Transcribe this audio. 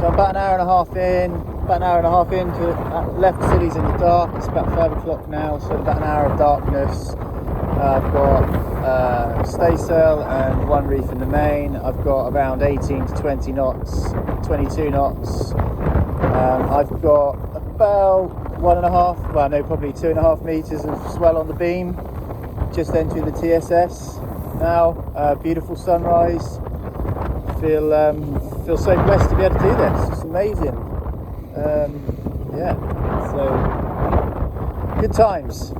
So I'm about an hour and a half in, left Scilly's in the dark. It's about 5 o'clock now, so about an hour of darkness. I've got staysail and one reef in the main. I've got around 18 to 20 knots, 22 knots. I've got about 2.5 meters of swell on the beam, just entering the TSS now. Beautiful sunrise. Feel so blessed to be able to do this. It's amazing. Yeah, so good times.